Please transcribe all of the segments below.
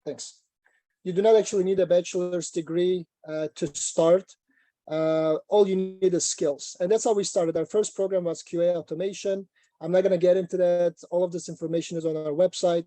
Thanks. You do not actually need a bachelor's degree to start. All you need is skills. And that's how we started. Our first program was QA automation. I'm not going to get into that. All of this information is on our website.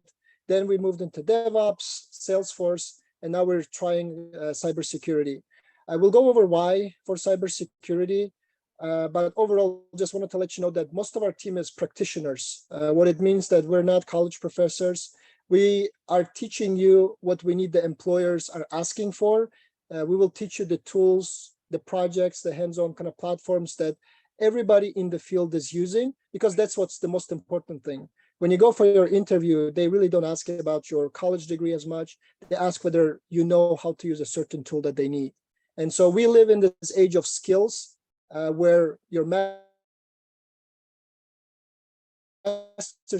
Then we moved into DevOps, Salesforce, and now we're trying cybersecurity. I will go over why for cybersecurity, but overall, just wanted to let you know that most of our team is practitioners. What it means that we're not college professors. We are teaching you what we need the employers are asking for. We will teach you the tools, the projects, the hands-on kind of platforms that everybody in the field is using, because that's what's the most important thing. When you go for your interview, they really don't ask about your college degree as much. They ask whether you know how to use a certain tool that they need. And so we live in this age of skills where your master's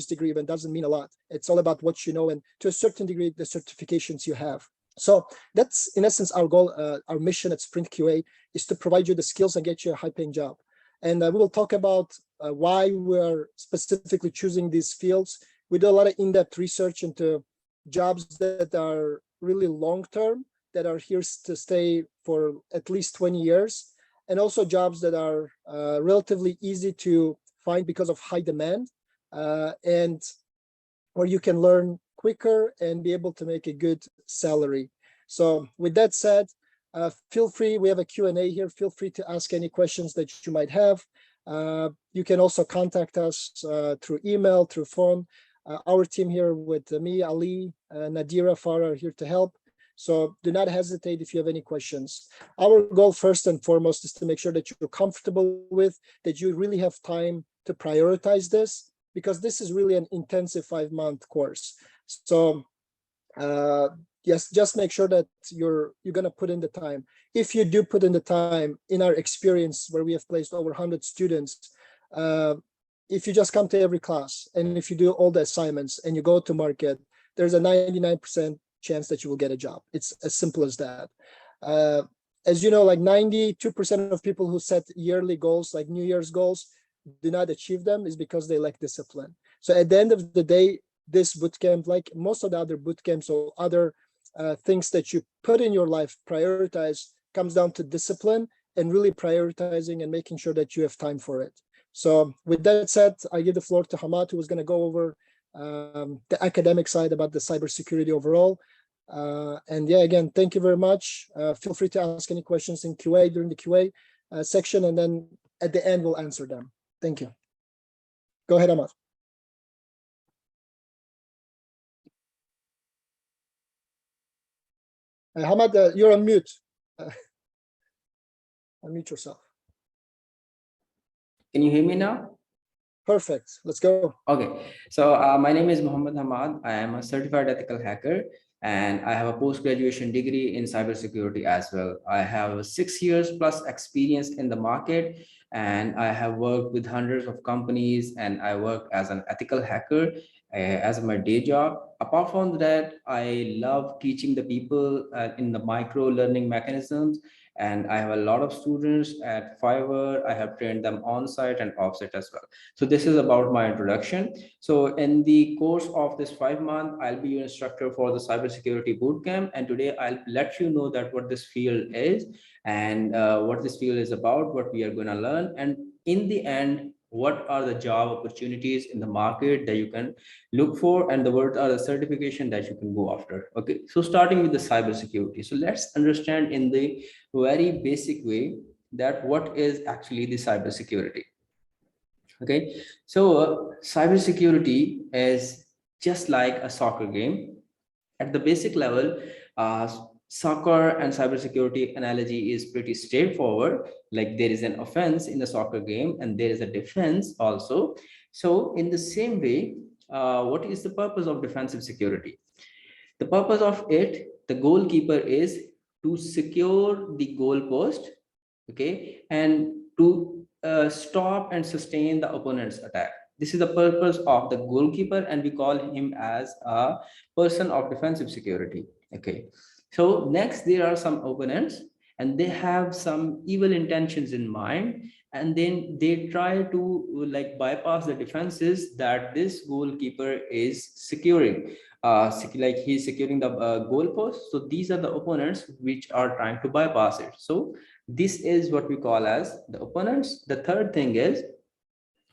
degree even doesn't mean a lot. It's all about what you know, and to a certain degree, the certifications you have. So that's in essence our goal. Our mission at Sprint QA is to provide you the skills and get you a high-paying job. And we will talk about why we're specifically choosing these fields. We do a lot of in-depth research into jobs that are really long-term, that are here to stay for at least 20 years, and also jobs that are relatively easy to find because of high demand, and where you can learn quicker and be able to make a good salary. So with that said, feel free, we have a Q&A here. Feel free to ask any questions that you might have. You can also contact us through email, through phone. Our team here with me, Ali, Nadira, Farah are here to help. So do not hesitate if you have any questions. Our goal first and foremost is to make sure that you're comfortable with, that you really have time to prioritize this, because this is really an intensive 5-month course. So yes, just make sure that you're going to put in the time. If you do put in the time, in our experience where we have placed over 100 students, if you just come to every class and if you do all the assignments and you go to market, there's a 99% chance that you will get a job. It's as simple as that. As you know, like 92% of people who set yearly goals, like New Year's goals, do not achieve them is because they lack discipline. So at the end of the day, this bootcamp, like most of the other bootcamps or other things that you put in your life, prioritize, comes down to discipline and really prioritizing and making sure that you have time for it. So with that said, I give the floor to Hamad, who is going to go over the academic side about the cybersecurity overall. And yeah, again, thank you very much. Feel free to ask any questions in QA during the QA section, and then at the end, we'll answer them. Thank you. Go ahead, Hamad. Hamad, you're on mute. Unmute yourself. Can you hear me now? Perfect. Let's go. Okay. So my name is Mohammed Hamad. I am a certified ethical hacker, and I have a post-graduation degree in cybersecurity as well. I have 6 years plus experience in the market, and I have worked with hundreds of companies, and I work as an ethical hacker as my day job. Apart from that, I love teaching the people in the micro learning mechanisms, and I have a lot of students at Fiverr. I have trained them on site and off site as well. So this is about my introduction. So in the course of this 5 month, I'll be your instructor for the cybersecurity bootcamp. And today I'll let you know that what this field is and what this field is about, what we are going to learn. And in the end, what are the job opportunities in the market that you can look for, and what are the certification that you can go after. Okay, so starting with the cybersecurity. So let's understand in the very basic way that what is actually the cybersecurity. Okay, so cybersecurity is just like a soccer game. At the basic level, soccer and cybersecurity analogy is pretty straightforward. Like there is an offense in the soccer game and there is a defense also. So in the same way, what is the purpose of defensive security? The purpose of it, the goalkeeper is to secure the goal post, okay, and to stop and sustain the opponent's attack. This is the purpose of the goalkeeper, and we call him as a person of defensive security. Okay, so next there are some opponents, and they have some evil intentions in mind, and then they try to like bypass the defenses that this goalkeeper is securing. like he's securing the goalpost. So these are the opponents which are trying to bypass it. So this is what we call as the opponents. The third thing is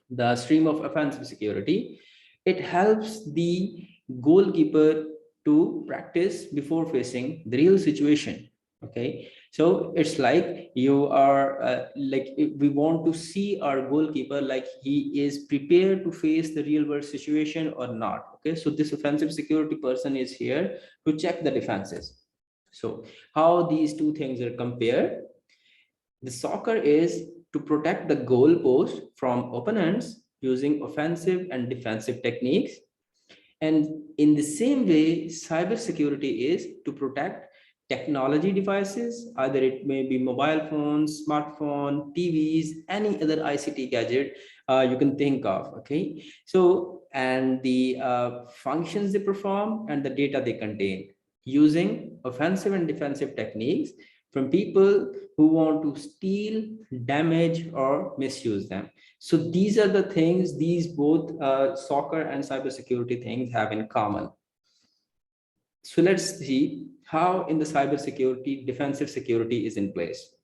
the stream of offensive security. It helps the goalkeeper to practice before facing the real situation. Okay, so it's like you are like we want to see our goalkeeper like he is prepared to face the real world situation or not. Okay, so this offensive security person is here to check the defenses. So how these two things are compared: the soccer is to protect the goalpost from opponents using offensive and defensive techniques. And in the same way, cybersecurity is to protect technology devices, either it may be mobile phones, smartphone, TVs, any other ICT gadget you can think of. Okay, so and the functions they perform and the data they contain using offensive and defensive techniques from people who want to steal, damage, or misuse them. So these are the things these both soccer and cybersecurity things have in common. So let's see how in the cybersecurity, defensive security is in place.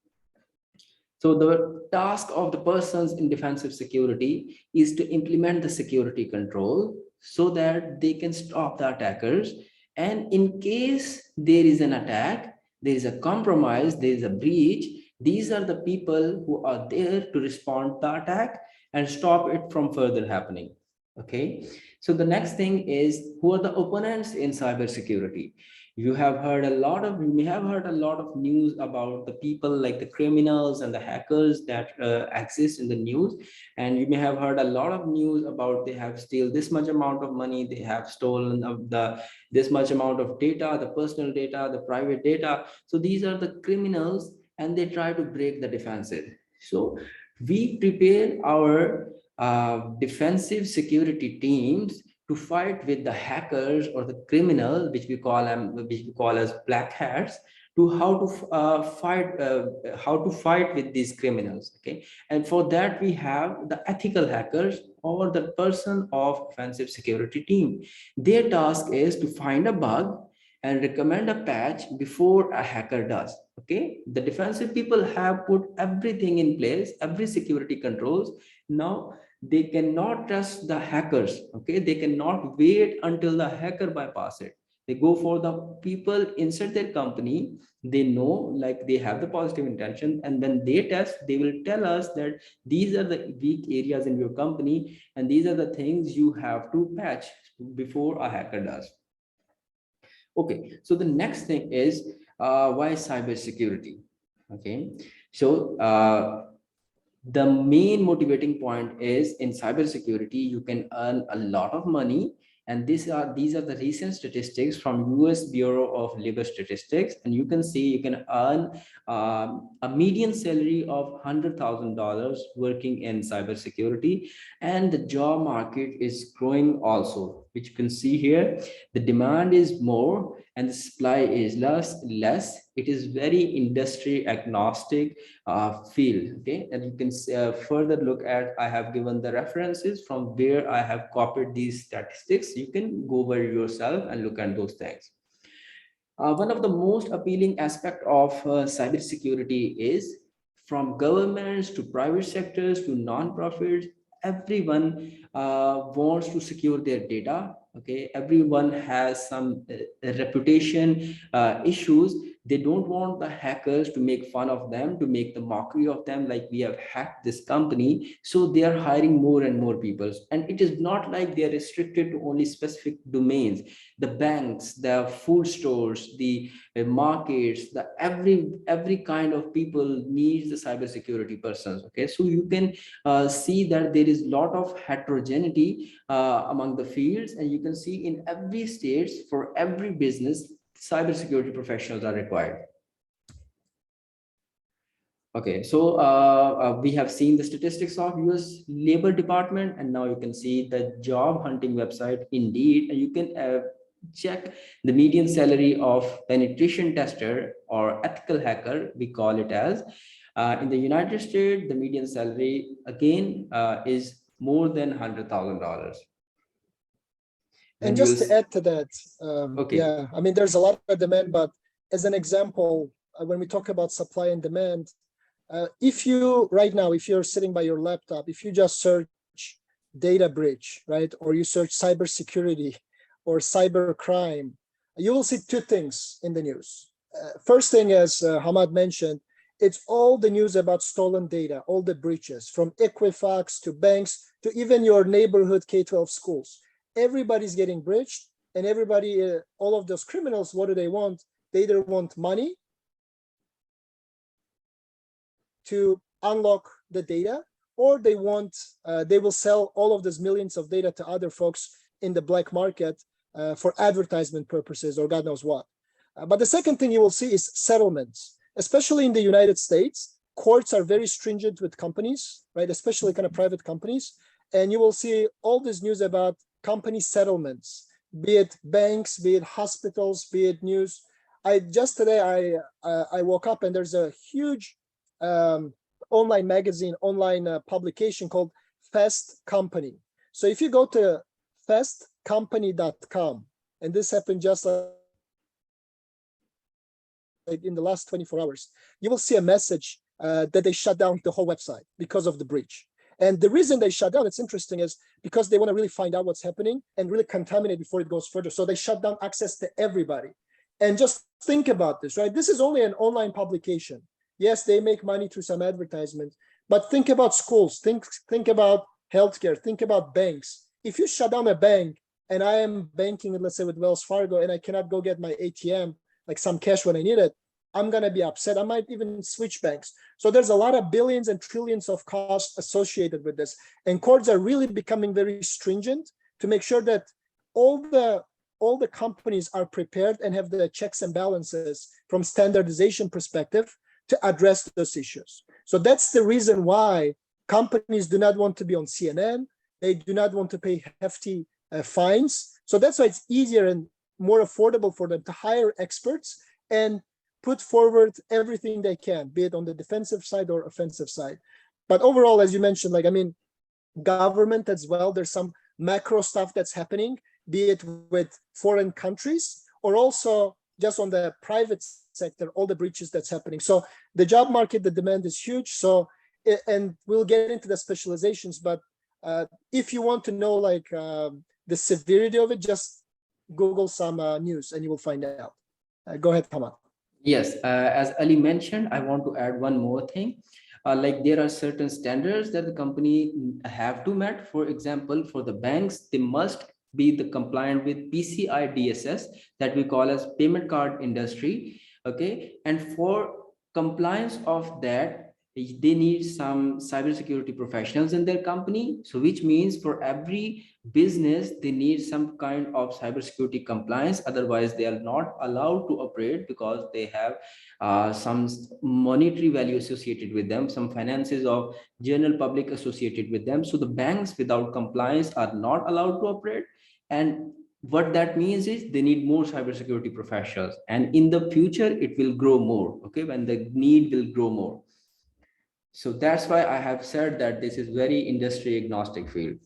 So the task of the persons in defensive security is to implement the security control so that they can stop the attackers. And in case there is an attack, there is a compromise, there is a breach, these are the people who are there to respond to the attack and stop it from further happening. Okay. So the next thing is, who are the opponents in cybersecurity? You may have heard a lot of news about the people like the criminals and the hackers that exist in the news. And you may have heard a lot of news about they have steal this much amount of money, they have stolen of the this much amount of data, the personal data, the private data. So these are the criminals and they try to break the defenses. So we prepare our defensive security teams to fight with the hackers or the criminal, which we call as black hats, to how to fight with these criminals. Okay, and for that we have the ethical hackers or the person of offensive security team. Their task is to find a bug and recommend a patch before a hacker does. Okay, the defensive people have put everything in place, every security controls. Now they cannot trust the hackers. Okay, they cannot wait until the hacker bypass it. They go for the people inside their company. They know, like, they have the positive intention, and when they test, they will tell us that these are the weak areas in your company and these are the things you have to patch before a hacker does. Okay, so the next thing is why cybersecurity. Okay, so the main motivating point is in cybersecurity, you can earn a lot of money. And these are the recent statistics from US Bureau of Labor Statistics. And you can see you can earn a median salary of $100,000 working in cybersecurity. And the job market is growing also, which you can see here. The demand is more and the supply is less. It is very industry agnostic field. Okay, and you can further look at, I have given the references from where I have copied these statistics. You can go over yourself and look at those things. One of the most appealing aspect of cybersecurity is, from governments to private sectors to non-profits, everyone wants to secure their data. Okay, everyone has some reputation issues. They don't want the hackers to make fun of them, to make the mockery of them, like we have hacked this company. So they are hiring more and more people. And it is not like they are restricted to only specific domains. The banks, the food stores, the markets, the every kind of people needs the cybersecurity persons. Okay, so you can see that there is a lot of heterogeneity among the fields, and you can see in every states, for every business, cybersecurity professionals are required. Okay, so we have seen the statistics of US Labor Department, and now you can see the job hunting website Indeed, and you can check the median salary of penetration tester or ethical hacker, we call it as. In the United States, the median salary again is more than $100,000. And And you'll just to add to that, okay. yeah, I mean, there's a lot of demand, but as an example, when we talk about supply and demand, if you right now, if you're sitting by your laptop, if you just search data breach, right, or you search cybersecurity or cyber crime, you will see two things in the news. First thing, as Hamad mentioned, it's all the news about stolen data, all the breaches, from Equifax to banks to even your neighborhood K-12 schools. Everybody's getting breached, and everybody, all of those criminals, what do they want? They either want money to unlock the data, or they will sell all of those millions of data to other folks in the black market for advertisement purposes or God knows what. But the second thing you will see is settlements, especially in the United States. Courts are very stringent with companies, right? Especially kind of private companies. And you will see all this news about company settlements, be it banks, be it hospitals, be it news. I woke up and there's a huge online magazine, online publication called Fast Company. So if you go to fastcompany.com, and this happened just like in the last 24 hours, you will see a message that they shut down the whole website because of the breach. And the reason they shut down, it's interesting, is because they want to really find out what's happening and really contaminate before it goes further. So they shut down access to everybody. And just think about this, right? This is only an online publication. Yes, they make money through some advertisements, but think about schools, think about healthcare, think about banks. If you shut down a bank, and I am banking, let's say with Wells Fargo, and I cannot go get my ATM, like some cash when I need it, I'm going to be upset. I might even switch banks. So there's a lot of billions and trillions of costs associated with this. And courts are really becoming very stringent to make sure that all the companies are prepared and have the checks and balances from standardization perspective to address those issues. So that's the reason why companies do not want to be on CNN. They do not want to pay hefty fines. So that's why it's easier and more affordable for them to hire experts and put forward everything they can, be it on the defensive side or offensive side. But overall, as you mentioned, like, I mean, government as well, there's some macro stuff that's happening, be it with foreign countries or also just on the private sector, all the breaches that's happening. So the job market, the demand is huge. So, and we'll get into the specializations, but if you want to know like the severity of it, just Google some news and you will find out. Go ahead, Kamal. Yes, as Ali mentioned, I want to add one more thing. Like there are certain standards that the company have to met. For example, for the banks, they must be the compliant with PCI DSS, that we call as payment card industry. Okay, and for compliance of that, they need some cybersecurity professionals in their company. So which means for every business, they need some kind of cybersecurity compliance. Otherwise, they are not allowed to operate because they have some monetary value associated with them, some finances of general public associated with them. So the banks without compliance are not allowed to operate. And what that means is they need more cybersecurity professionals. And in the future, it will grow more, okay, when the need will grow more. So that's why I have said that this is very industry agnostic field.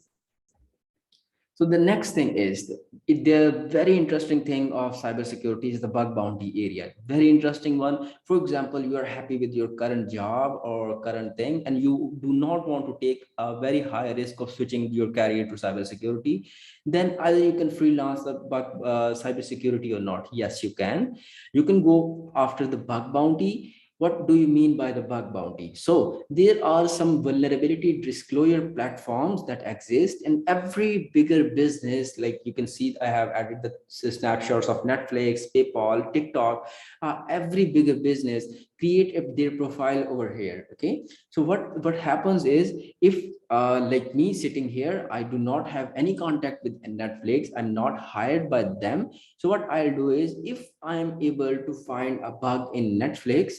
So the next thing is the very interesting thing of cybersecurity is the bug bounty area. Very interesting one. For example, you are happy with your current job or current thing, and you do not want to take a very high risk of switching your career to cybersecurity. Then either you can freelance the bug cybersecurity or not. Yes, you can. You can go after the bug bounty. What do you mean by the bug bounty? So there are some vulnerability disclosure platforms that exist in every bigger business. Like you can see, I have added the snapshots of Netflix, PayPal, TikTok. Every bigger business create their profile over here. Okay. So what happens is, if like me sitting here, I do not have any contact with Netflix. I'm not hired by them. So what I'll do is, if I'm able to find a bug in Netflix,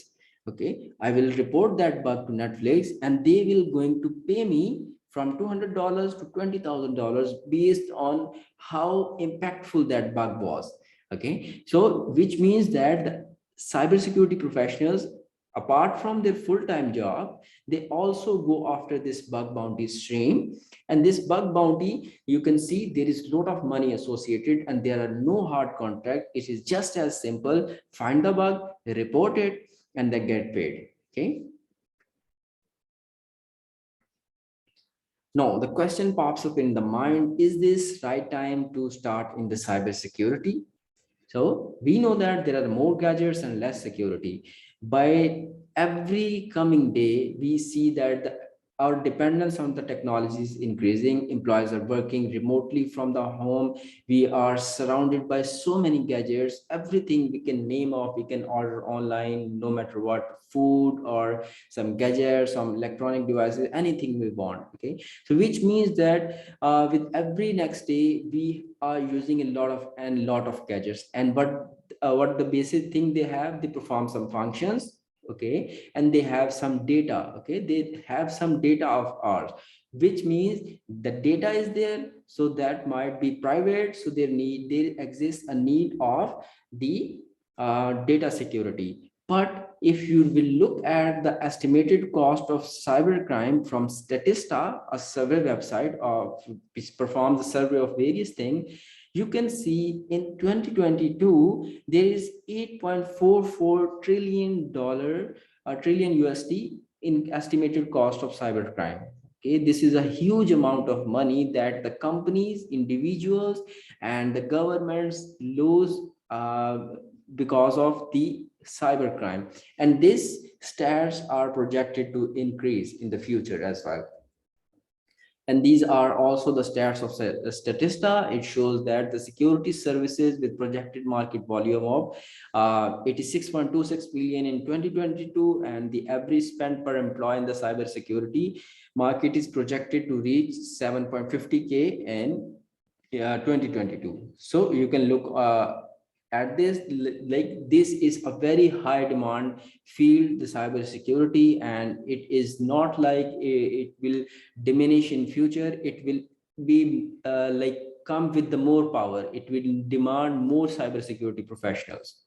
okay, I will report that bug to Netflix, and they will going to pay me from $200 to $20,000 based on how impactful that bug was. Okay, so which means that the cybersecurity professionals apart from their full-time job, they also go after this bug bounty stream. And this bug bounty, you can see there is a lot of money associated, and there are no hard contract. It is just as simple: find the bug, report it, and they get paid. Okay. Now the question pops up in the mind: is this right time to start in the cybersecurity? So we know that there are more gadgets and less security. By every coming day, we see that our dependence on the technology is increasing. Employees are working remotely from the home. We are surrounded by so many gadgets. Everything we can name off, we can order online, no matter what, food or some gadgets, some electronic devices, anything we want. Okay, so which means that with every next day we are using a lot of gadgets. And what the basic thing they have, they perform some functions, okay, and they have some data, okay, they have some data of ours, which means the data is there, so that might be private, so there exists a need of the data security. But if you will look at the estimated cost of cybercrime from Statista, a survey website which performs a survey of various things, you can see in 2022 there is $8.44 trillion USD in estimated cost of cybercrime. Okay, this is a huge amount of money that the companies, individuals, and the governments lose because of the cybercrime. And these stats are projected to increase in the future as well. And these are also the stats of Statista. It shows that the security services with projected market volume of 86.26 billion in 2022, and the average spend per employee in the cybersecurity market is projected to reach 7.50K in 2022. So you can look at this, like this is a very high demand field, the cyber security, and it is not like it will diminish in future. It will be like come with the more power. It will demand more cyber security professionals.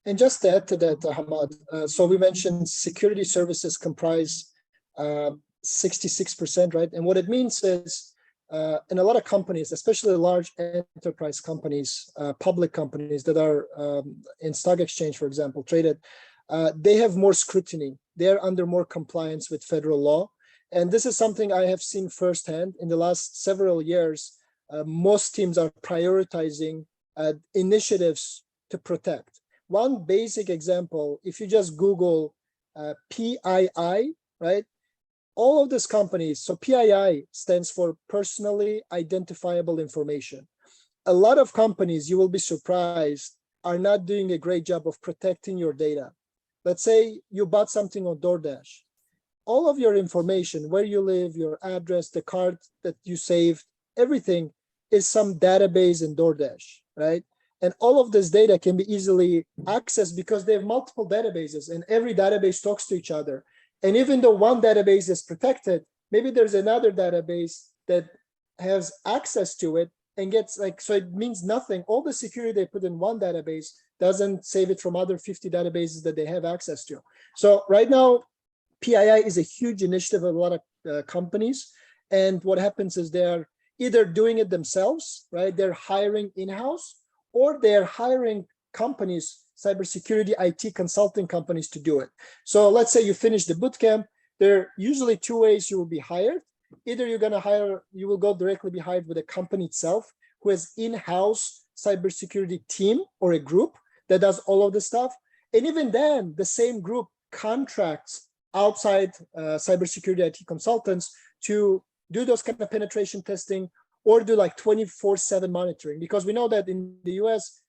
And just to add to that, Hamad, so we mentioned security services comprise 66%, right? And what it means is in a lot of companies, especially large enterprise companies, public companies that are in stock exchange, for example, traded, they have more scrutiny. They're under more compliance with federal law. And this is something I have seen firsthand in the last several years. Most teams are prioritizing initiatives to protect. One basic example, if you just Google PII, right? All of these companies, so PII stands for personally identifiable information. A lot of companies, you will be surprised, are not doing a great job of protecting your data. Let's say you bought something on DoorDash. All of your information, where you live, your address, the card that you saved, everything is some database in DoorDash, right? And all of this data can be easily accessed because they have multiple databases, and every database talks to each other. And even though one database is protected, maybe there's another database that has access to it and gets like, so it means nothing. All the security they put in one database doesn't save it from other 50 databases that they have access to. So right now, PII is a huge initiative of a lot of companies. And what happens is they're either doing it themselves, right? They're hiring in-house, or they're hiring companies, cybersecurity IT consulting companies, to do it. So let's say you finish the bootcamp. There are usually two ways you will be hired. Either you will go directly be hired with a company itself who has in-house cybersecurity team or a group that does all of the stuff. And even then, the same group contracts outside cybersecurity IT consultants to do those kind of penetration testing or do like 24/7 monitoring, because we know that in the US,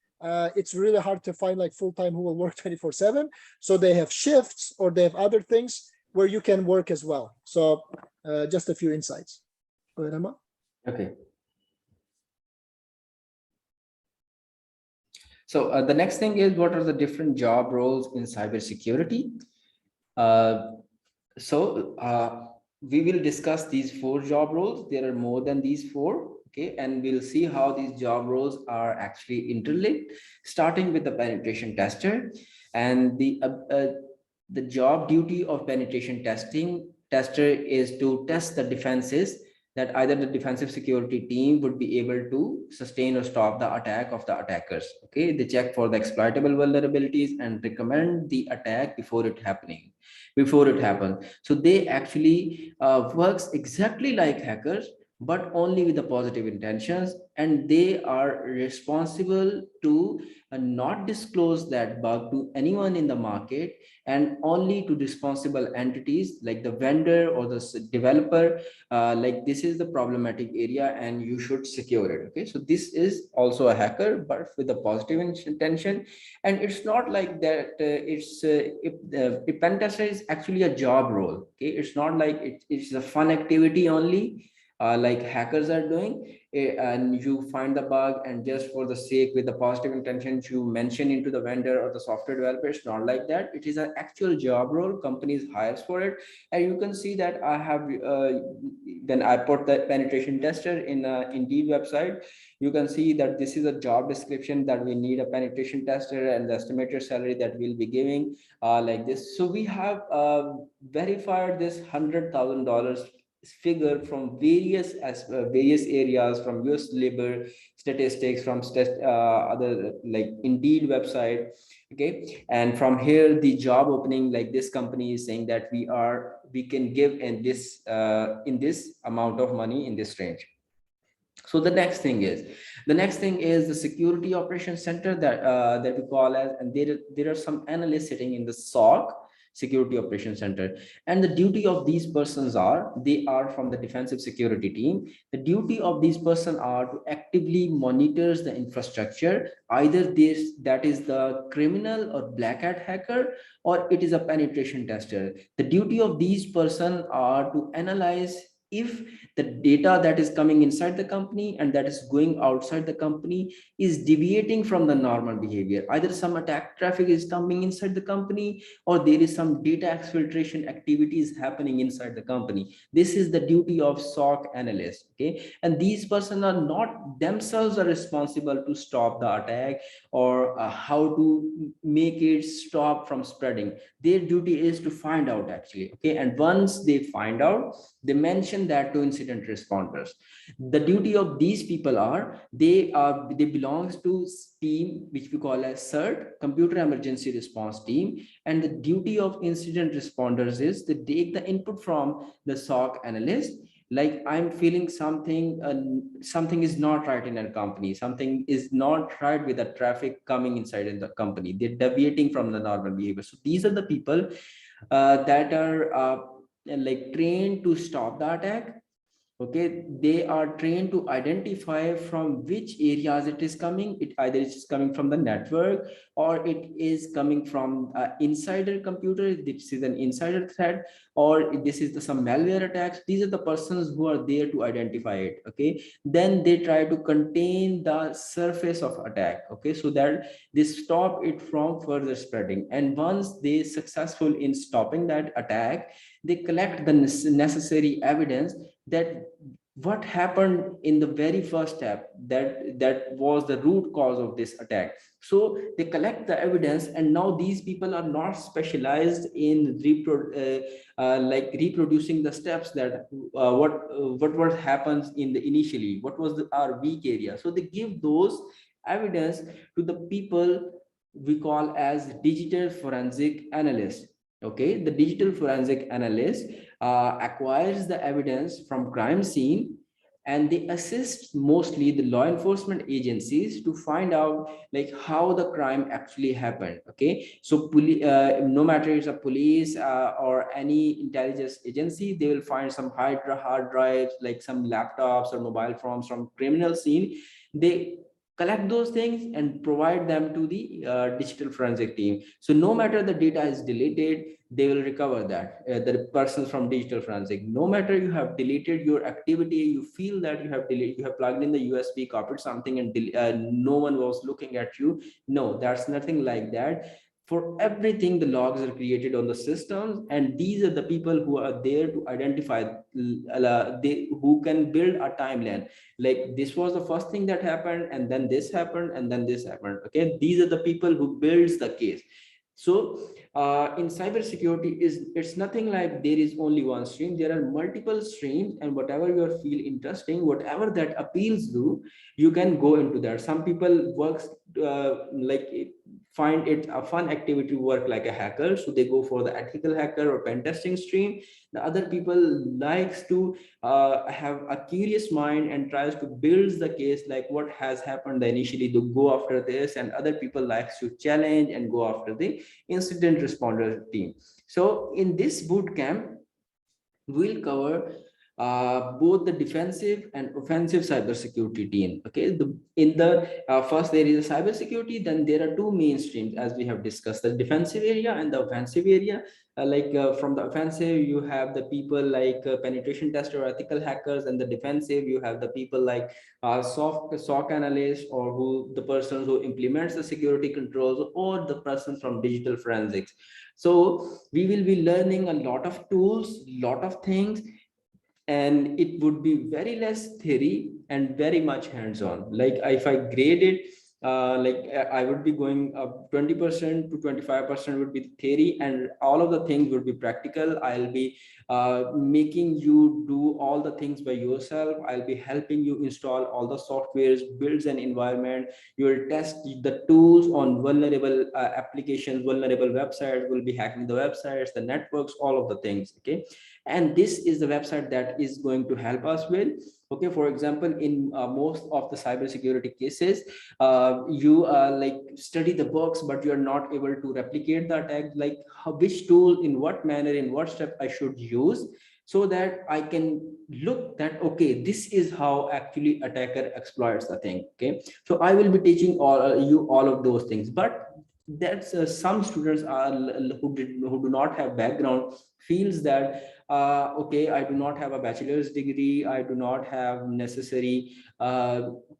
it's really hard to find like full-time who will work 24/7. So they have shifts or they have other things where you can work as well. So just a few insights. Go ahead, Emma. Okay. So the next thing is, what are the different job roles in cybersecurity? We will discuss these 4 job roles. There are more than these 4, okay, and we'll see how these job roles are actually interlinked, starting with the penetration tester. And The job duty of penetration testing tester is to test the defenses, that either the defensive security team would be able to sustain or stop the attack of the attackers. Okay, they check for the exploitable vulnerabilities and recommend the attack before it happens. So they actually works exactly like hackers, but only with the positive intentions, and they are responsible to not disclose that bug to anyone in the market, and only to responsible entities like the vendor or the developer. Like, this is the problematic area and you should secure it. Okay, so this is also a hacker, but with a positive intention. And it's not like that if pen tester is actually a job role. Okay, it's not like it's a fun activity only, like hackers are doing, and you find the bug, and just for the sake, with the positive intentions, you mention into the vendor or the software developer. It's not like that. It is an actual job role, companies hires for it. And you can see that I have when I put the penetration tester in Indeed website, you can see that this is a job description, that we need a penetration tester and the estimated salary that we'll be giving, like this. So we have verified this $100,000 figure from various areas, from US labor statistics, from other like Indeed website. Okay, and from here the job opening, like this company is saying that we can give in this amount of money in this range. So the next thing is the security operations center, that we call as, and there are some analysts sitting in the SOC, security operations center. And the duty of these persons are, they are from the defensive security team. The duty of these persons are to actively monitors the infrastructure, either this that is the criminal or black hat hacker, or it is a penetration tester. The duty of these persons are to analyze if the data that is coming inside the company and that is going outside the company is deviating from the normal behavior. Either some attack traffic is coming inside the company, or there is some data exfiltration activities happening inside the company. This is the duty of SOC analyst. Okay, and these persons are not themselves are responsible to stop the attack, or how to make it stop from spreading. Their duty is to find out, actually. Okay, and once they find out, they mention that to incident responders. The duty of these people are, they belongs to team which we call as CERT, computer emergency response team. And the duty of incident responders is to take the input from the SOC analyst, like, I'm feeling something is not right in a company, something is not right with the traffic coming inside in the company, they're deviating from the normal behavior. So these are the people that are like trained to stop the attack. Okay, they are trained to identify from which areas it is coming. It either is coming from the network, or it is coming from insider computer, this is an insider threat, or this is some malware attacks. These are the persons who are there to identify it. Okay, then they try to contain the surface of attack. Okay, so that they stop it from further spreading. And once they successful in stopping that attack, they collect the necessary evidence that what happened in the very first step, that was the root cause of this attack. So they collect the evidence, and now these people are not specialized in like reproducing the steps, that what happens in the initially, what was our weak area. So they give those evidence to the people we call as digital forensic analyst. Okay, the digital forensic analyst acquires the evidence from crime scene, and they assist mostly the law enforcement agencies to find out like how the crime actually happened. Okay, so no matter it's a police or any intelligence agency, they will find some hard drives, like some laptops or mobile phones from criminal scene. They collect those things and provide them to the digital forensic team. So no matter the data is deleted, they will recover that. The persons from digital forensic, no matter you have deleted your activity, you feel that you have deleted, you have plugged in the USB, copied something, and no one was looking at you. No, that's nothing like that. For everything, the logs are created on the systems, and these are the people who are there to identify, who can build a timeline, like this was the first thing that happened, and then this happened, and then this happened. Okay, these are the people who builds the case. So in cybersecurity, it's nothing like there is only one stream. There are multiple streams, and whatever you feel interesting, whatever that appeals to, you can go into that. Some people works like find it a fun activity to work like a hacker, so they go for the ethical hacker or pen testing stream. The other people likes to have a curious mind and tries to build the case, like what has happened initially, to go after this. And other people likes to challenge and go after the incident responder team. So in this boot camp, we'll cover both the defensive and offensive cybersecurity team. Okay, in the first there is a cybersecurity, then there are two main streams as we have discussed: the defensive area and the offensive area. From the offensive, you have the people like penetration tester or ethical hackers, and the defensive, you have the people like SOC analyst, or who the person who implements the security controls, or the person from digital forensics. So we will be learning a lot of tools, lot of things, and it would be very less theory and very much hands-on. Like if I grade it, I would be going up 20% to 25% would be theory, and all of the things would be practical. I'll be making you do all the things by yourself. I'll be helping you install all the softwares, builds an environment. You will test the tools on vulnerable applications, vulnerable websites. Will be hacking the websites, the networks, all of the things. Okay, and this is the website that is going to help us with. Okay, for example, in most of the cybersecurity cases, you like study the books, but you are not able to replicate the attack, like which tool, in what manner, in what step I should use, so that I can look that, okay, this is how actually attacker exploits the thing. Okay, so I will be teaching you all of those things. But that's some students are who do not have background, feels that okay, I do not have a bachelor's degree, I do not have necessary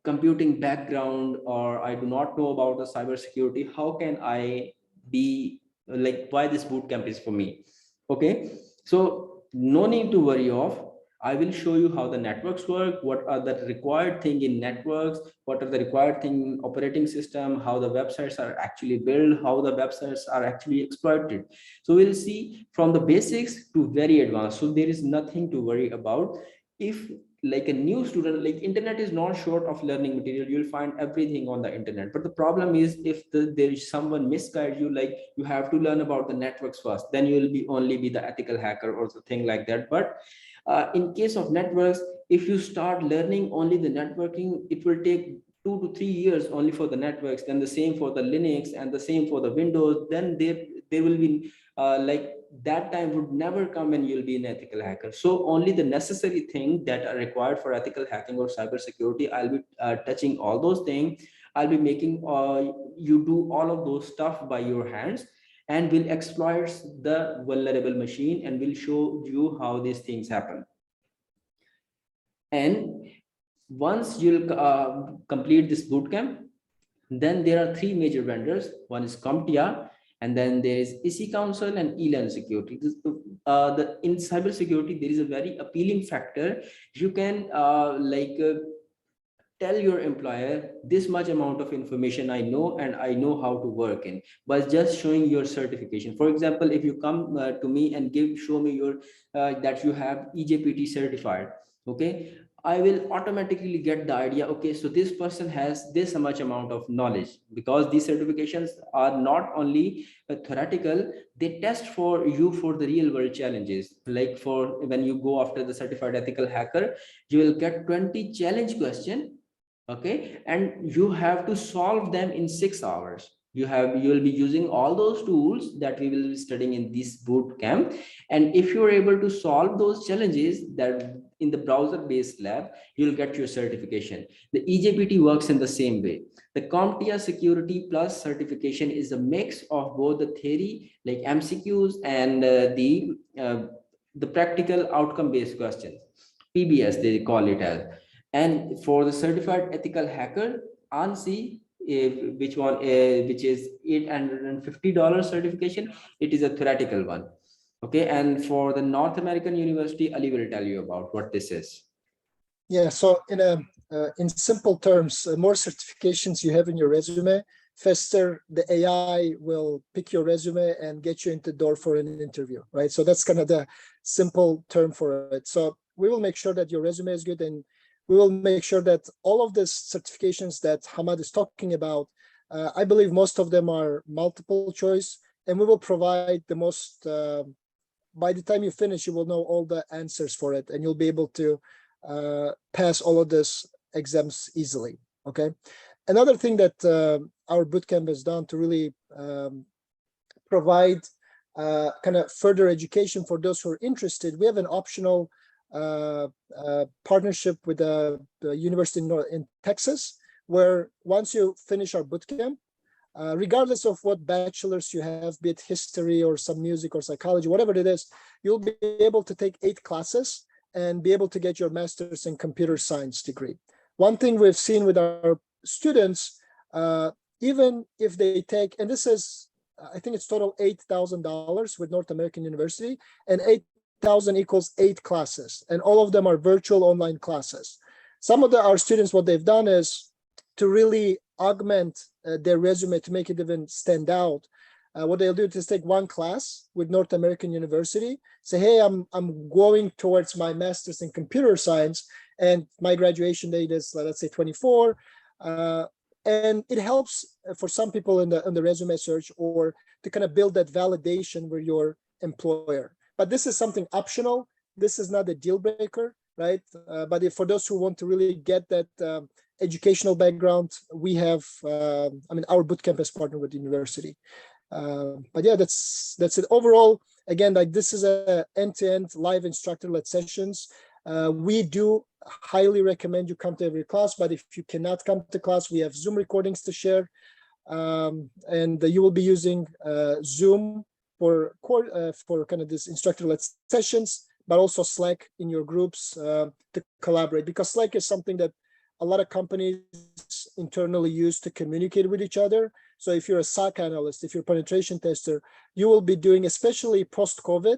computing background, or I do not know about the cybersecurity. How can I be like, why this boot camp is for me? Okay, so no need to worry of. I will show you how the networks work, what are the required thing in networks, what are the required thing in operating system, how the websites are actually built, how the websites are actually exploited. So we'll see from the basics to very advanced. So there is nothing to worry about. If like a new student, like internet is not short of learning material, you'll find everything on the internet. But the problem is, if there is someone misguide you, like you have to learn about the networks first, then you will be only be the ethical hacker or the thing like that. But in case of networks, if you start learning only the networking, it will take 2 to 3 years only for the networks, then the same for the Linux and the same for the Windows. Then there will be like that time would never come and you'll be an ethical hacker. So only the necessary thing that are required for ethical hacking or cybersecurity, I'll be touching all those things. I'll be making you do all of those stuff by your hands, and will exploit the vulnerable machine, and will show you how these things happen. And once you'll complete this bootcamp, then there are three major vendors. One is CompTIA, and then there is ISI Council and ELAN Security. In cybersecurity, there is a very appealing factor. You can tell your employer, this much amount of information I know, and I know how to work in, by just showing your certification. For example, if you come to me and show me your that you have EJPT certified, okay, I will automatically get the idea, okay, so this person has this much amount of knowledge. Because these certifications are not only theoretical, they test for you for the real world challenges. Like for when you go after the certified ethical hacker, you will get 20 challenge question. Okay, and you have to solve them in 6 hours. You will be using all those tools that we will be studying in this boot camp. And if you are able to solve those challenges that in the browser based lab, you'll get your certification. The EJPT works in the same way. The CompTIA Security Plus certification is a mix of both the theory like MCQs and the practical outcome based questions, PBS they call it as. And for the certified ethical hacker, ANSI, which is $850 certification, it is a theoretical one. Okay, and for the North American University, Ali will tell you about what this is. Yeah, so in simple terms, more certifications you have in your resume, faster the AI will pick your resume and get you into the door for an interview, right? So that's kind of the simple term for it. So we will make sure that your resume is good, and we will make sure that all of these certifications that Hamad is talking about, I believe most of them are multiple choice, and we will provide the most, by the time you finish, you will know all the answers for it, and you'll be able to pass all of this exams easily, okay? Another thing that our bootcamp has done to really provide kind of further education for those who are interested, we have an optional partnership with the university in Texas, where once you finish our bootcamp, regardless of what bachelor's you have, be it history or some music or psychology, whatever it is, you'll be able to take 8 classes and be able to get your master's in computer science degree. One thing we've seen with our students, even if they take, and this is, I think it's total $8,000 with North American University, and 8,000 equals 8 classes, and all of them are virtual online classes. Some of our students, what they've done is to really augment their resume to make it even stand out. What they'll do is take one class with North American University, say, hey, I'm going towards my master's in computer science, and my graduation date is, let's say, 24. And it helps for some people in the resume search, or to kind of build that validation with your employer. But this is something optional. This is not a deal breaker, right? But if for those who want to really get that educational background, we have, our bootcamp is partnered with the university. But yeah, that's it. Overall, again, like, this is a end-to-end live instructor-led sessions. We do highly recommend you come to every class, but if you cannot come to class, we have Zoom recordings to share, and you will be using Zoom for kind of this instructor-led sessions, but also Slack in your groups to collaborate, because Slack is something that a lot of companies internally use to communicate with each other. So if you're a SOC analyst, if you're a penetration tester, you will be doing, especially post-COVID,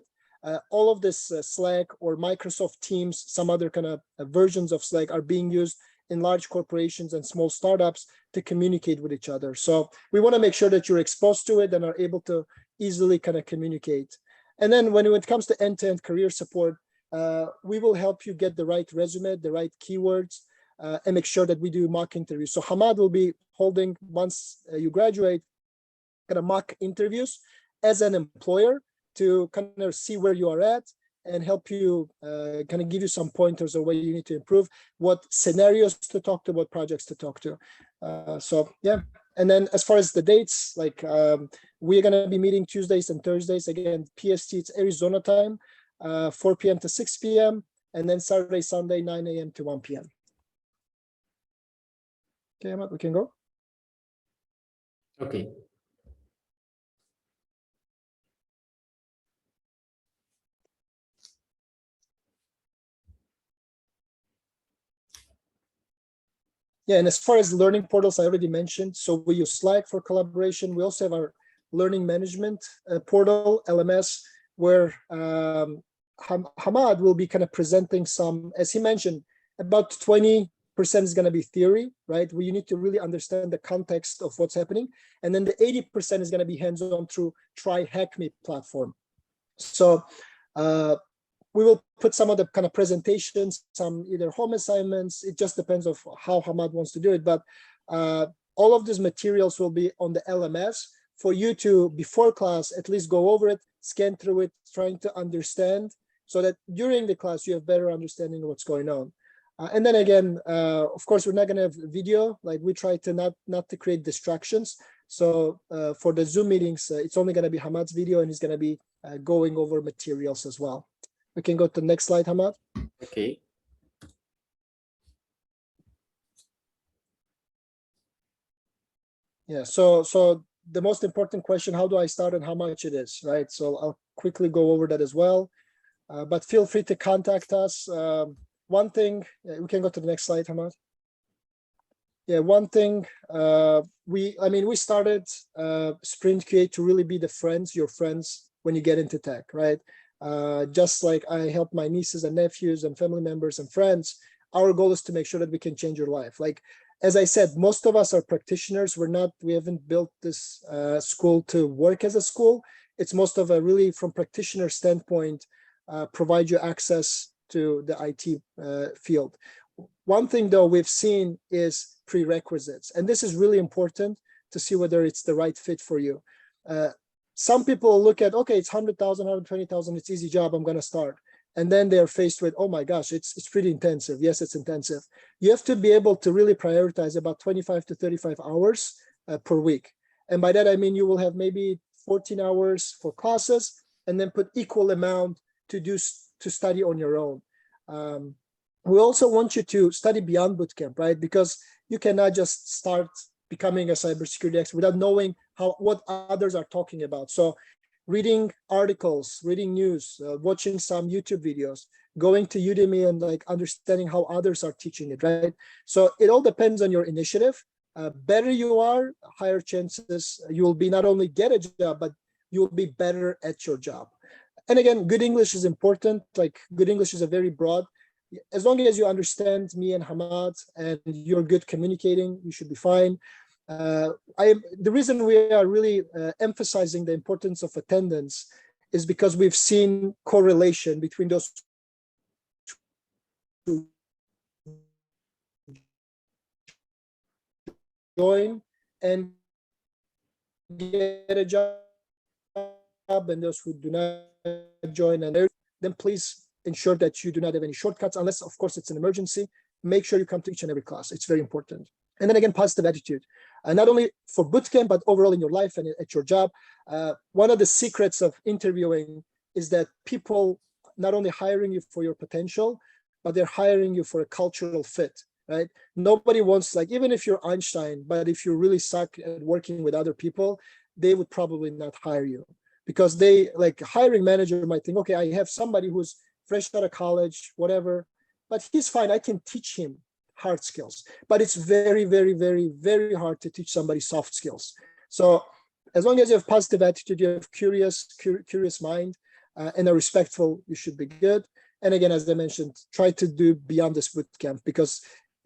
all of this Slack or Microsoft Teams, some other kind of versions of Slack are being used in large corporations and small startups to communicate with each other. So we want to make sure that you're exposed to it and are able to easily kind of communicate. And then when it comes to end-to-end career support, we will help you get the right resume, the right keywords, and make sure that we do mock interviews. So Hamad will be holding, once you graduate, kind of mock interviews as an employer to kind of see where you are at and help you kind of give you some pointers of where you need to improve, what scenarios to talk to, what projects to talk to. So yeah. And then as far as the dates, like we're going to be meeting Tuesdays and Thursdays. Again, PST, it's Arizona time, 4 p.m. to 6 p.m. And then Saturday, Sunday, 9 a.m. to 1 p.m. Okay, Ahmad, we can go. Okay. Yeah, and as far as learning portals, I already mentioned. So we use Slack for collaboration. We also have our learning management portal, LMS, where Hamad will be kind of presenting some, as he mentioned, about 20% is going to be theory, right? Where you need to really understand the context of what's happening. And then the 80% is going to be hands-on through Try Hack Me platform. So we will put some of the kind of presentations, some either home assignments. It just depends on how Hamad wants to do it. But all of these materials will be on the LMS for you to, before class, at least go over it, scan through it, trying to understand, so that during the class you have better understanding of what's going on. And then again, of course, we're not going to have video. Like, we try to not to create distractions. So for the Zoom meetings, it's only going to be Hamad's video, and he's going to be going over materials as well. We can go to the next slide, Hamad. Okay. Yeah, so the most important question, how do I start and how much it is, right? So I'll quickly go over that as well. But feel free to contact us. One thing, we can go to the next slide, Hamad. Yeah, one thing, we started Sprint QA to really be your friends when you get into tech, right? Just like I help my nieces and nephews and family members and friends, our goal is to make sure that we can change your life. Like, as I said, most of us are practitioners. We haven't built this school to work as a school. It's most of a really from practitioner standpoint, provide you access to the IT field. One thing though we've seen is prerequisites, and this is really important to see whether it's the right fit for you. Some people look at, okay, it's 100,000, 120,000, it's easy job, I'm gonna start. And then they're faced with, oh my gosh, it's pretty intensive. Yes, it's intensive. You have to be able to really prioritize about 25 to 35 hours per week. And by that, I mean, you will have maybe 14 hours for classes and then put equal amount to study on your own. We also want you to study beyond bootcamp, right? Because you cannot just start becoming a cybersecurity expert without knowing what others are talking about. So reading articles, reading news, watching some YouTube videos, going to Udemy and like understanding how others are teaching it, right? So it all depends on your initiative. Better you are, higher chances you will be not only get a job, but you will be better at your job. And again, good English is important. Like good English is a very broad. As long as you understand me and Hamad and you're good communicating, you should be fine. The reason we are really emphasizing the importance of attendance is because we've seen correlation between those who join and get a job and those who do not join. And then please ensure that you do not have any shortcuts, unless of course it's an emergency. Make sure you come to each and every class. It's very important. And then again, positive attitude. Not only for bootcamp, but overall in your life and at your job. One of the secrets of interviewing is that people not only hiring you for your potential, but they're hiring you for a cultural fit, right? Nobody wants, like, even if you're Einstein, but if you really suck at working with other people, they would probably not hire you, because they, like, hiring manager might think, okay, I have somebody who's fresh out of college, whatever, but he's fine. I can teach him hard skills, but it's very, very, very, very hard to teach somebody soft skills. So as long as you have positive attitude, you have curious mind, and are respectful, you should be good. And again, as I mentioned, try to do beyond this bootcamp, because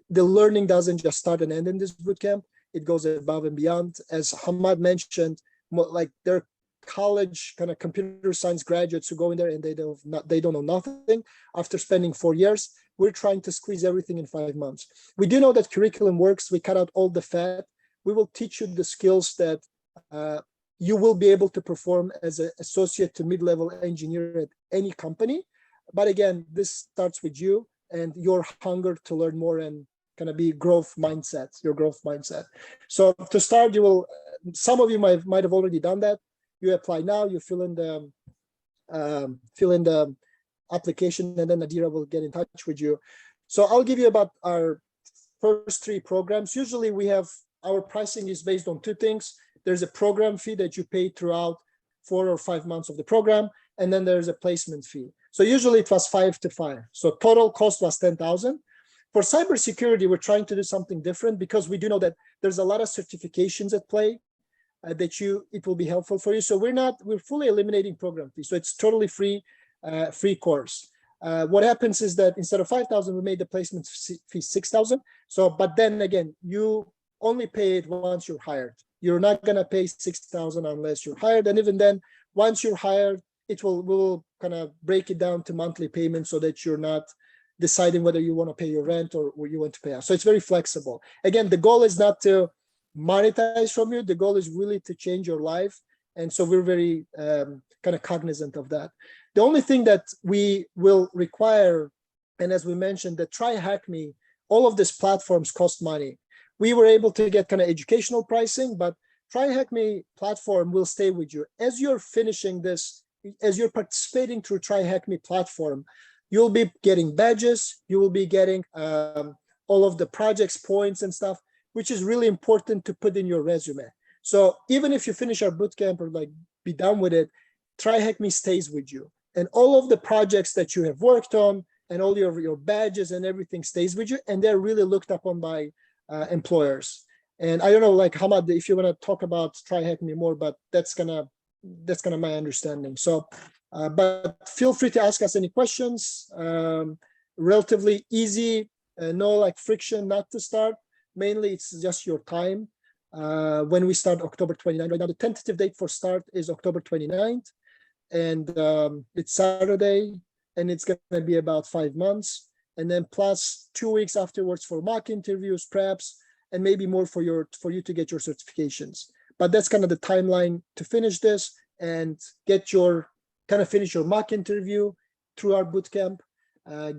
the learning doesn't just start and end in this bootcamp. It goes above and beyond. As Hamad mentioned, like there are college kind of computer science graduates who go in there and they don't know nothing after spending 4 years. We're trying to squeeze everything in 5 months. We do know that curriculum works. We cut out all the fat. We will teach you the skills that you will be able to perform as an associate to mid-level engineer at any company. But again, this starts with you and your hunger to learn more and kind of be your growth mindset. So to start, some of you might have already done that. You apply now, you fill in the application, and then Nadira will get in touch with you. So I'll give you about our first 3 programs. Usually our pricing is based on 2 things. There's a program fee that you pay throughout 4 or 5 months of the program, and then there's a placement fee. So usually it was 5 to 5. So total cost was 10,000. For cybersecurity, we're trying to do something different, because we do know that there's a lot of certifications at play it will be helpful for you. So we're fully eliminating program fees. So it's totally free course. What happens is that instead of 5,000, we made the placement fee 6,000. So, but then again, you only pay it once you're hired. You're not gonna pay 6,000 unless you're hired. And even then, once you're hired, we'll kind of break it down to monthly payments so that you're not deciding whether you want to pay your rent or you want to pay us. So it's very flexible. Again, the goal is not to monetize from you. The goal is really to change your life. And so we're very kind of cognizant of that. The only thing that we will require, and as we mentioned, that Try Hack Me, all of these platforms cost money. We were able to get kind of educational pricing, but Try Hack Me platform will stay with you. As you're finishing this, as you're participating through Try Hack Me platform, you'll be getting badges, you will be getting all of the projects, points and stuff, which is really important to put in your resume. So even if you finish our bootcamp or like be done with it, Try Hack Me stays with you. And all of the projects that you have worked on and all your badges and everything stays with you. And they're really looked upon by employers. And I don't know, like Hamad, if you want to talk about Try Hack Me more, but that's kind of my understanding. So, but feel free to ask us any questions. Relatively easy, no like friction not to start. mainly it's just your time. When we start October 29th, right now the tentative date for start is October 29th, and it's Saturday, and it's going to be about 5 months, and then plus 2 weeks afterwards for mock interviews, preps, and maybe more for you to get your certifications. But that's kind of the timeline to finish this and get your finish your mock interview through our bootcamp,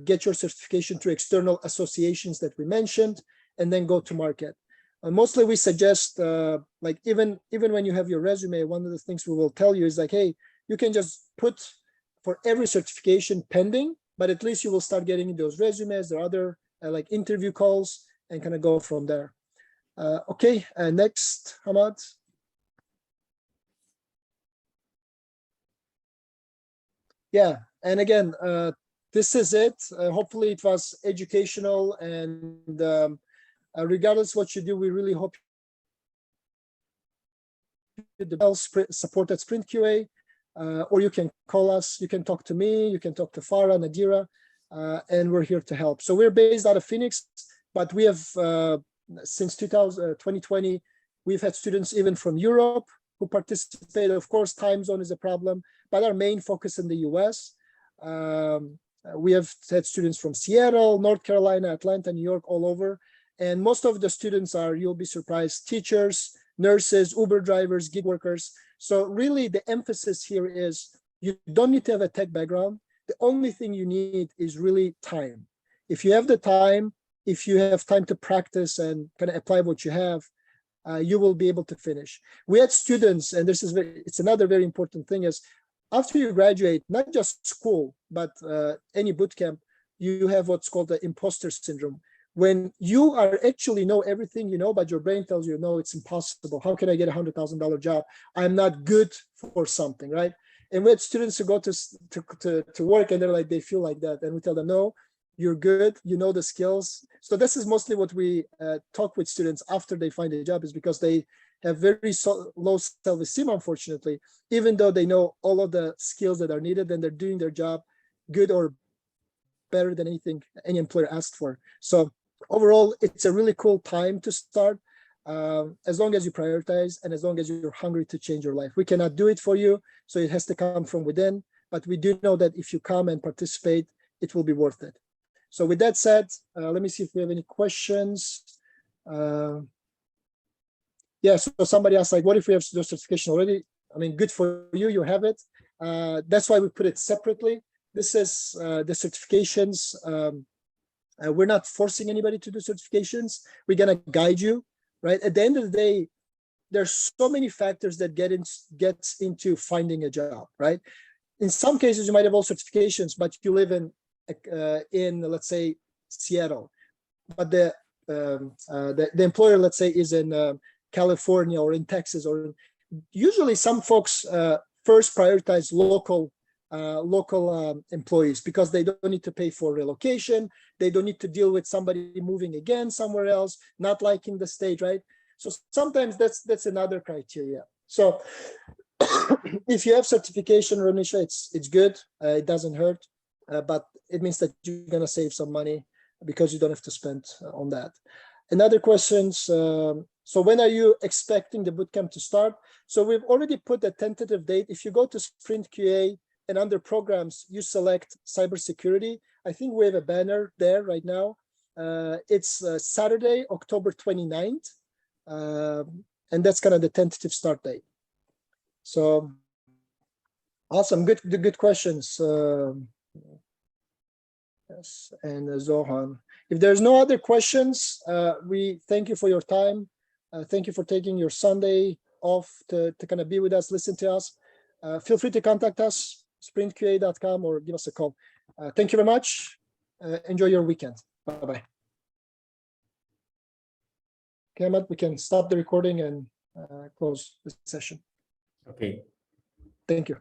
get your certification through external associations that we mentioned, and then go to market. Mostly we suggest, like even when you have your resume, one of the things we will tell you is like, hey, you can just put for every certification pending, but at least you will start getting those resumes or other like interview calls and kind of go from there. Okay, next, Hamad. Yeah, and again, this is it. Hopefully it was educational, and regardless what you do, we really hope the support at Sprint QA, or you can call us, you can talk to me, you can talk to Farah, Nadira, and we're here to help. So we're based out of Phoenix, but we have, since 2020, we've had students even from Europe who participate. Of course, time zone is a problem, but our main focus in the US. We have had students from Seattle, North Carolina, Atlanta, New York, all over. And most of the students are, you'll be surprised, teachers, nurses, Uber drivers, gig workers. So really the emphasis here is you don't need to have a tech background. The only thing you need is really time. If you have the time, if you have time to practice and kind of apply what you have, you will be able to finish. We had students, and this is it's another very important thing, is after you graduate, not just school, but any bootcamp, you have what's called the imposter syndrome. When you are actually know everything you know, but your brain tells you, no, it's impossible. How can I get $100,000 job? I'm not good for something, right? And we had students who go to work and they're like, they feel like that. And we tell them, no, you're good, you know the skills. So this is mostly what we talk with students after they find a job, is because they have very low self-esteem, unfortunately, even though they know all of the skills that are needed and they're doing their job good or better than anything any employer asked for. So overall, it's a really cool time to start, as long as you prioritize and as long as you're hungry to change your life. We cannot do it for you, so it has to come from within. But we do know that if you come and participate, it will be worth it. So with that said, let me see if we have any questions. Yeah, so somebody asked, like, what if we have those certification already? I mean, good for you, you have it. That's why we put it separately. This is the certifications. We're not forcing anybody to do certifications. We're gonna guide you, right? At the end of the day, there's so many factors that gets into finding a job, right? In some cases, you might have all certifications, but you live in let's say Seattle, but the employer, let's say, is in California or in Texas, or usually some folks first prioritize local employees because they don't need to pay for relocation. They don't need to deal with somebody moving again somewhere else, not liking the state, right? So sometimes that's another criteria. So if you have certification, Ronisha, it's good. It doesn't hurt, but it means that you're gonna save some money because you don't have to spend on that. Another questions. So when are you expecting the bootcamp to start? So we've already put a tentative date. If you go to Sprint QA and under programs, you select cybersecurity. I think we have a banner there right now. It's Saturday, October 29th. And that's kind of the tentative start date. So awesome, good questions. Yes, and Zohan. If there's no other questions, we thank you for your time. Thank you for taking your Sunday off to kind of be with us, listen to us. Feel free to contact us, sprintqa.com, or give us a call. Thank you very much. Enjoy your weekend. Bye-bye. Okay, Ahmed, we can stop the recording and close the session. Okay. Thank you.